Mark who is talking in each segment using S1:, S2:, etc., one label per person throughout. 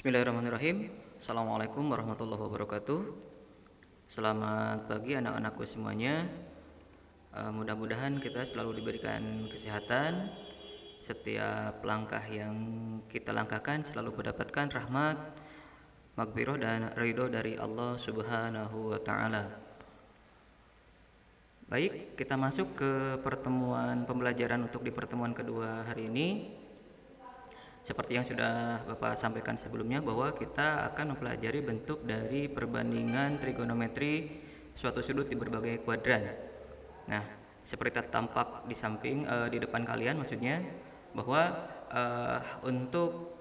S1: Bismillahirrahmanirrahim. Assalamualaikum warahmatullahi wabarakatuh. Selamat pagi anak-anakku semuanya. Mudah-mudahan kita selalu diberikan kesehatan. Setiap langkah yang kita langkahkan selalu mendapatkan rahmat, maghfirah dan ridho dari Allah Subhanahu wa taala. Baik, kita masuk ke pertemuan pembelajaran untuk di pertemuan kedua hari ini. Seperti yang sudah Bapak sampaikan sebelumnya, bahwa kita akan mempelajari bentuk dari perbandingan trigonometri suatu sudut di berbagai kuadran. Nah, seperti tampak di samping di depan kalian, maksudnya bahwa untuk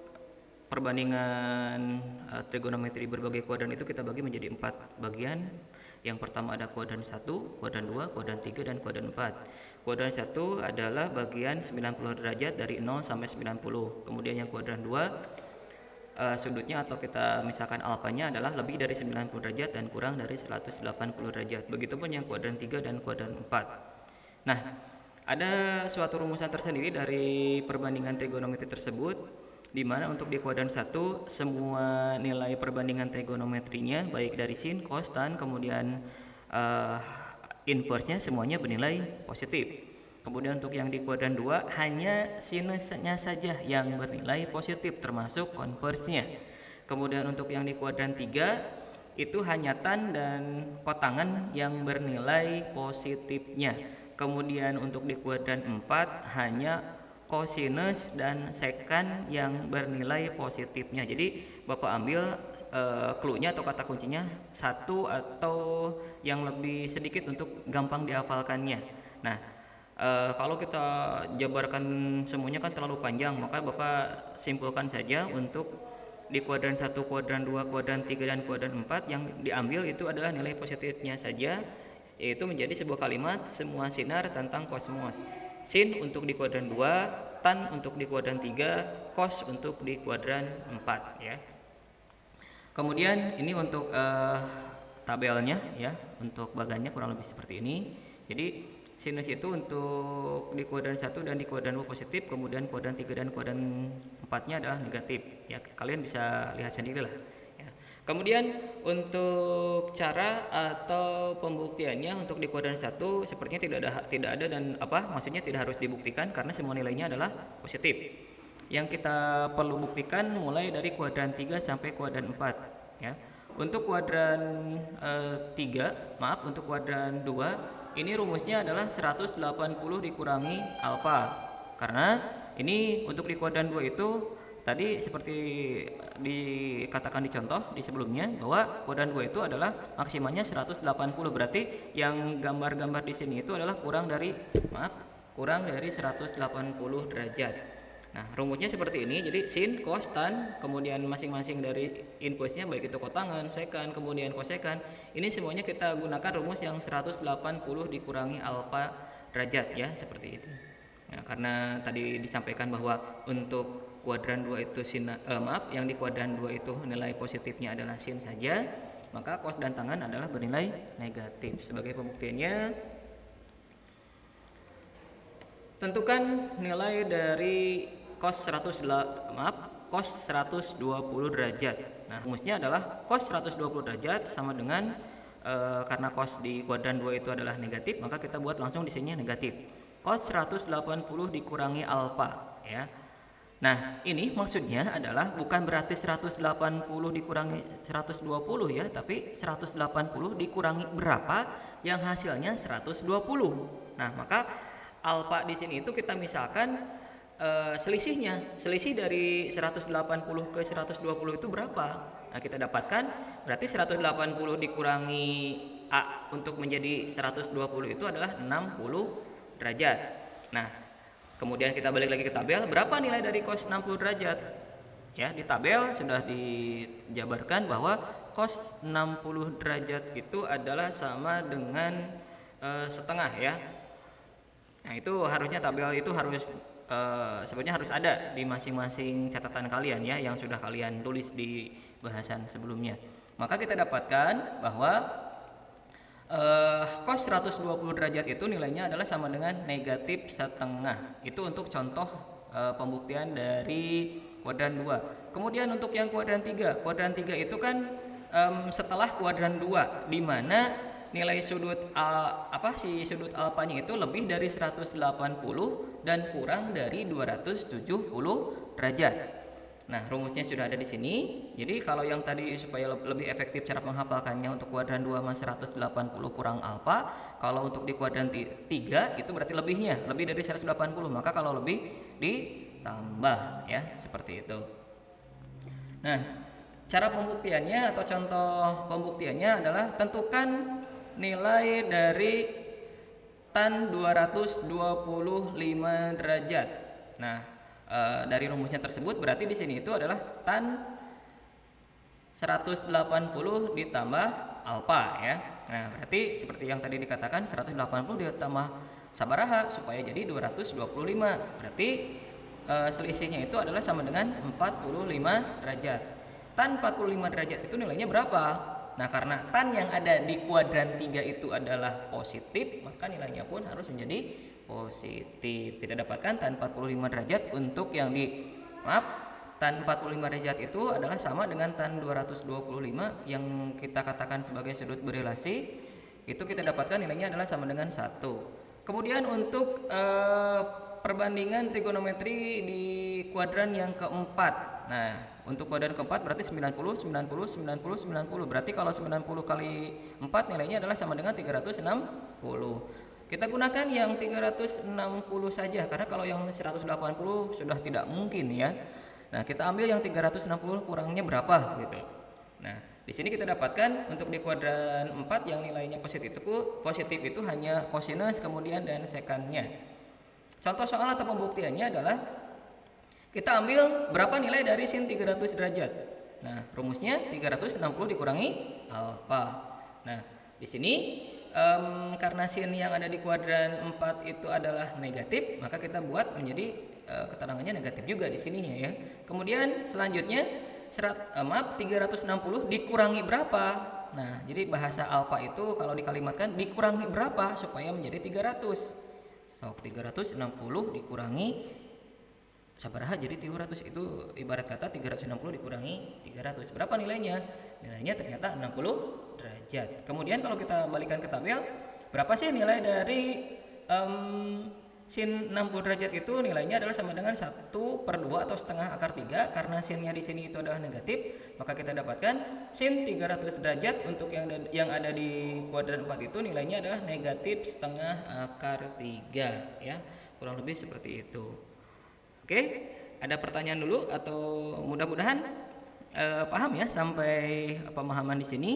S1: perbandingan trigonometri berbagai kuadran itu kita bagi menjadi 4 bagian. Yang pertama ada kuadran 1, kuadran 2, kuadran 3, dan kuadran 4. Kuadran 1 adalah bagian 90 derajat dari 0 sampai 90. Kemudian yang kuadran 2 sudutnya atau kita misalkan alfanya adalah lebih dari 90 derajat dan kurang dari 180 derajat. Begitupun yang kuadran 3 dan kuadran 4. Nah, ada suatu rumusan tersendiri dari perbandingan trigonometri tersebut, di mana untuk di kuadran 1 semua nilai perbandingan trigonometrinya baik dari sin, cos, tan, kemudian inverse-nya semuanya bernilai positif. Kemudian untuk yang di kuadran 2 hanya sinusnya saja yang bernilai positif termasuk konversinya. Kemudian untuk yang di kuadran 3 itu hanya tan dan kotangan yang bernilai positifnya. Kemudian untuk di kuadran 4 hanya kosinus dan sekan yang bernilai positifnya. Jadi Bapak ambil clue-nya atau kata kuncinya satu atau yang lebih sedikit untuk gampang dihafalkannya. Nah, kalau kita jabarkan semuanya kan terlalu panjang, maka Bapak simpulkan saja untuk di kuadran 1, kuadran 2, kuadran 3, dan kuadran 4 yang diambil itu adalah nilai positifnya saja, yaitu menjadi sebuah kalimat semua sinar tentang kosmos. Sin untuk di kuadran 2, tan untuk di kuadran 3, cos untuk di kuadran 4 ya. Kemudian ini untuk tabelnya ya, untuk bagannya kurang lebih seperti ini. Jadi sinus itu untuk di kuadran 1 dan di kuadran 2 positif, kemudian kuadran 3 dan kuadran 4-nya adalah negatif. Ya, kalian bisa lihat sendiri lah. Kemudian untuk cara atau pembuktiannya untuk di kuadran 1 sepertinya tidak ada dan maksudnya tidak harus dibuktikan karena semua nilainya adalah positif. Yang kita perlu buktikan mulai dari kuadran 3 sampai kuadran 4 ya. Untuk kuadran 3, untuk kuadran 2 ini rumusnya adalah 180 dikurangi alfa. Karena ini untuk di kuadran 2 itu tadi seperti dikatakan di contoh di sebelumnya bahwa kuadran 2 itu adalah maksimalnya 180, berarti yang gambar-gambar di sini itu adalah kurang dari 180 derajat. Nah, rumusnya seperti ini. Jadi sin, cos, tan, kemudian masing-masing dari inputnya baik itu kotangan, sekan, kemudian kosekan, ini semuanya kita gunakan rumus yang 180 dikurangi alfa derajat ya, seperti itu. Nah, karena tadi disampaikan bahwa untuk kuadran 2 itu yang di kuadran 2 itu nilai positifnya adalah sin saja, maka cos dan tangan adalah bernilai negatif. Sebagai pembuktiannya, tentukan nilai dari cos 120 derajat. Nah, rumusnya adalah cos 120 derajat sama dengan karena cos di kuadran 2 itu adalah negatif, maka kita buat langsung di sini negatif. Cos 180 dikurangi alfa ya. Nah, ini maksudnya adalah bukan berarti 180 dikurangi 120 ya, tapi 180 dikurangi berapa yang hasilnya 120. Nah, maka alfa di sini itu kita misalkan selisih dari 180 ke 120 itu berapa? Nah, kita dapatkan berarti 180 dikurangi A untuk menjadi 120 itu adalah 60 derajat. Nah, kemudian kita balik lagi ke tabel, berapa nilai dari cos 60 derajat? Ya, di tabel sudah dijabarkan bahwa cos 60 derajat itu adalah sama dengan setengah ya. Nah, itu harusnya tabel itu harus sebenarnya harus ada di masing-masing catatan kalian ya, yang sudah kalian tulis di bahasan sebelumnya. Maka kita dapatkan bahwa cos 120 derajat itu nilainya adalah sama dengan negatif setengah. Itu untuk contoh pembuktian dari kuadran 2. Kemudian untuk yang kuadran 3 itu kan setelah kuadran 2, di mana nilai sudut sudut alfanya itu lebih dari 180 dan kurang dari 270 derajat. Nah, rumusnya sudah ada di sini. Jadi kalau yang tadi supaya lebih efektif cara menghafalkannya untuk kuadran 2 mas 180 kurang alfa, kalau untuk di kuadran 3 itu berarti lebihnya lebih dari 180, maka kalau lebih ditambah ya, seperti itu. Nah, cara pembuktiannya atau contoh pembuktiannya adalah tentukan nilai dari tan 225 derajat. Nah, dari rumusnya tersebut berarti di sini itu adalah tan 180 ditambah alfa ya. Nah, berarti seperti yang tadi dikatakan 180 ditambah sabaraha supaya jadi 225. Berarti selisihnya itu adalah sama dengan 45 derajat. Tan 45 derajat itu nilainya berapa? Nah, karena tan yang ada di kuadran 3 itu adalah positif, maka nilainya pun harus menjadi positif. Kita dapatkan tan 45 derajat untuk yang tan 45 derajat itu adalah sama dengan tan 225 yang kita katakan sebagai sudut berelasi. Itu kita dapatkan nilainya adalah sama dengan 1. Kemudian untuk perbandingan trigonometri di kuadran yang keempat. Nah, untuk kuadran keempat berarti 90, 90, 90, 90. Berarti kalau 90 kali 4 nilainya adalah sama dengan 360. Kita gunakan yang 360 saja, karena kalau yang 180 sudah tidak mungkin ya. Nah, kita ambil yang 360 kurangnya berapa gitu. Nah, di sini kita dapatkan untuk di kuadran 4 yang nilainya positif itu hanya kosinus kemudian dan sekannya. Contoh soal atau pembuktiannya adalah kita ambil berapa nilai dari sin 300 derajat. Nah, rumusnya 360 dikurangi alfa. Nah, di sini karena sin yang ada di kuadran 4 itu adalah negatif, maka kita buat menjadi keterangannya negatif juga di sininya ya. Kemudian selanjutnya 360 dikurangi berapa? Nah, jadi bahasa alfa itu kalau dikalimatkan dikurangi berapa supaya menjadi 300. So, 360 dikurangi sabaraha jadi 300, itu ibarat kata 360 dikurangi 300. Berapa nilainya? Nilainya ternyata 60 derajat. Kemudian kalau kita balikan ke tabel, berapa sih nilai dari sin 60 derajat itu? Nilainya adalah sama dengan 1/2 atau setengah akar 3. Karena sinnya di sini itu adalah negatif, maka kita dapatkan sin 300 derajat untuk yang ada di kuadran 4 itu nilainya adalah negatif setengah akar 3 ya. Kurang lebih seperti itu. Oke, ada pertanyaan dulu atau mudah-mudahan paham ya sampai pemahaman di sini.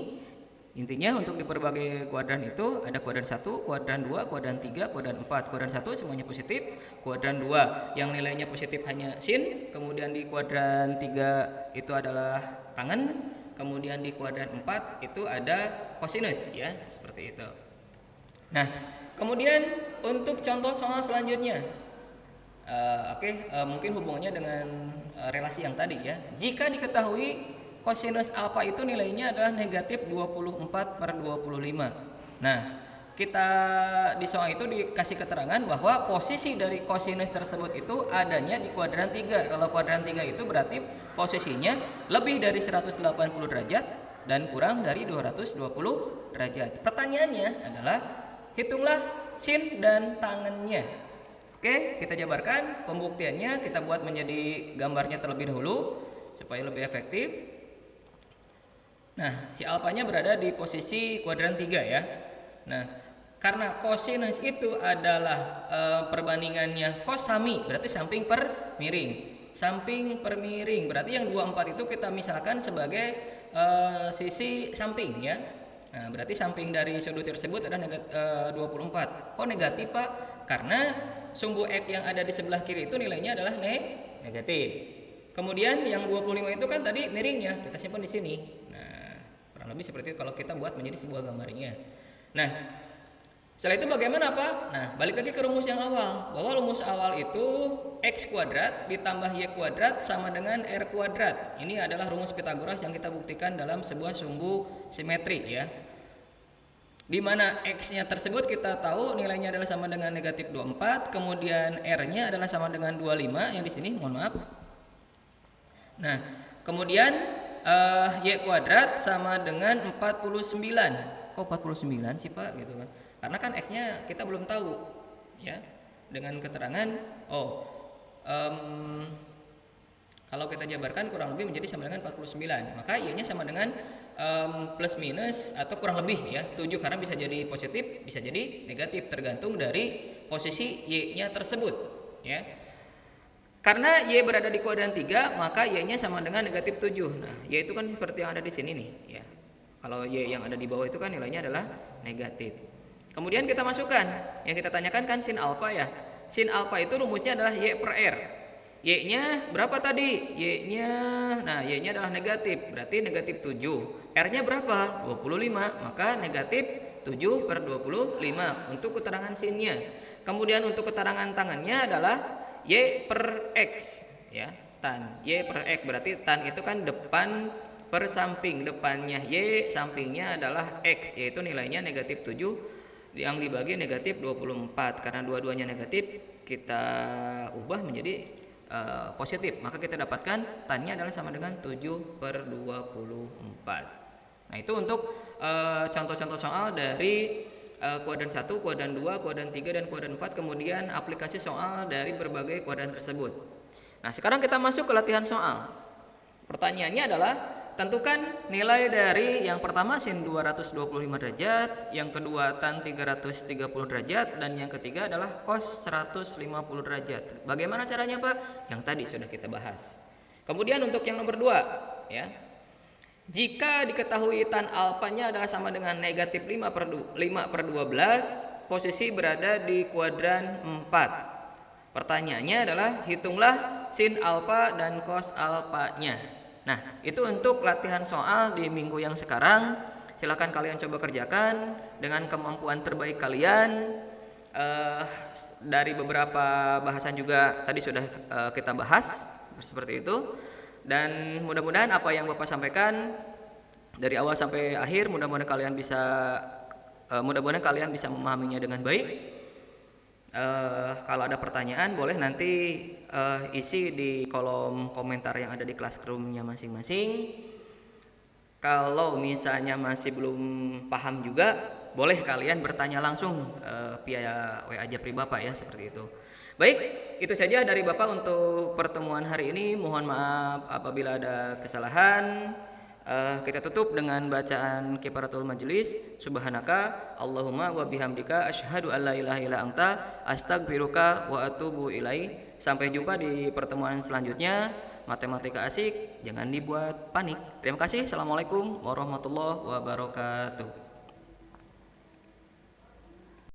S1: Intinya untuk di berbagai kuadran itu ada kuadran 1, kuadran 2, kuadran 3, kuadran 4. Kuadran 1 semuanya positif, kuadran 2 yang nilainya positif hanya sin, kemudian di kuadran 3 itu adalah tangen, kemudian di kuadran 4 itu ada kosinus ya, seperti itu. Nah, kemudian untuk contoh soal selanjutnya. Mungkin hubungannya dengan relasi yang tadi ya. Jika diketahui kosinus alfa itu nilainya adalah negatif 24/25. Nah, kita di soal itu dikasih keterangan bahwa posisi dari kosinus tersebut itu adanya di kuadran 3. Kalau kuadran 3 itu berarti posisinya lebih dari 180 derajat dan kurang dari 220 derajat. Pertanyaannya adalah hitunglah sin dan tangennya. Oke, kita jabarkan pembuktiannya, kita buat menjadi gambarnya terlebih dahulu supaya lebih efektif. Nah, si alfanya berada di posisi kuadran 3 ya. Nah, karena kosinus itu adalah perbandingannya cos sami, berarti samping per miring. Samping per miring, berarti yang 24 itu kita misalkan sebagai sisi samping ya. Nah, berarti samping dari sudut tersebut adalah 24. Kok negatif, Pak? Karena sumbu X yang ada di sebelah kiri itu nilainya adalah negatif. Kemudian yang 25 itu kan tadi miringnya, kita simpan di sini. Nah, kurang lebih seperti itu kalau kita buat menjadi sebuah gambarnya. Nah, setelah itu bagaimana, Pak? Nah, balik lagi ke rumus yang awal. Bahwa rumus awal itu X kuadrat ditambah Y kuadrat sama dengan R kuadrat. Ini adalah rumus Pythagoras yang kita buktikan dalam sebuah sumbu simetri ya. Di mana X-nya tersebut kita tahu nilainya adalah sama dengan negatif 24, kemudian R-nya adalah sama dengan 25 yang di sini, mohon maaf. Nah, Kemudian Y kuadrat sama dengan 49. Kok 49 sih Pak gitu kan? Karena kan X-nya kita belum tahu ya. Dengan keterangan kalau kita jabarkan kurang lebih menjadi sama dengan 49. Maka Y-nya sama dengan plus minus atau kurang lebih ya 7, karena bisa jadi positif, bisa jadi negatif tergantung dari posisi Y-nya tersebut ya. Karena Y berada di kuadran 3, maka Y-nya sama dengan negatif 7. Nah, Y itu kan seperti yang ada di sini nih ya. Kalau Y yang ada di bawah itu kan nilainya adalah negatif. Kemudian kita masukkan, yang kita tanyakan kan sin alfa ya. Sin alfa itu rumusnya adalah Y per R. Y-nya berapa tadi? Y-nya adalah negatif, berarti negatif 7. R-nya berapa? 25, maka negatif 7 per 25 untuk keterangan sinnya. Kemudian untuk keterangan tangannya adalah Y per X ya, tan. Y per X berarti tan itu kan depan per samping, depannya Y, sampingnya adalah X, yaitu nilainya negatif 7 yang dibagi negatif 24. Karena dua-duanya negatif, kita ubah menjadi positif, maka kita dapatkan tannya adalah sama dengan 7 per 24. Nah itu untuk contoh-contoh soal dari kuadran 1, kuadran 2, kuadran 3, dan kuadran 4, kemudian aplikasi soal dari berbagai kuadran tersebut. Nah sekarang kita masuk ke latihan soal. Pertanyaannya adalah tentukan nilai dari yang pertama sin 225 derajat, yang kedua tan 330 derajat, dan yang ketiga adalah cos 150 derajat. Bagaimana caranya Pak? Yang tadi sudah kita bahas. Kemudian untuk yang nomor 2 ya. Jika diketahui tan alfanya adalah sama dengan negatif 5 per 12, posisi berada di kuadran 4. Pertanyaannya adalah hitunglah sin alfa dan cos alfanya. Nah, itu untuk latihan soal di minggu yang sekarang. Silakan kalian coba kerjakan dengan kemampuan terbaik kalian. Dari beberapa bahasan juga tadi sudah kita bahas seperti itu. Dan mudah-mudahan apa yang Bapak sampaikan dari awal sampai akhir mudah-mudahan kalian bisa memahaminya dengan baik. Kalau ada pertanyaan boleh nanti isi di kolom komentar yang ada di classroom-nya masing-masing. Kalau misalnya masih belum paham juga, boleh kalian bertanya langsung via WA Japri Bapak ya, seperti itu. Baik, itu saja dari Bapak untuk pertemuan hari ini. Mohon maaf apabila ada kesalahan. Kita tutup dengan bacaan kifaratul majelis. Subhanaka Allahumma wa bihamdika asyhadu an la ilaha illa anta astaghfiruka wa atubu ilaik. Sampai jumpa di pertemuan selanjutnya. Matematika asik, jangan dibuat panik. Terima kasih. Assalamualaikum warahmatullahi wabarakatuh.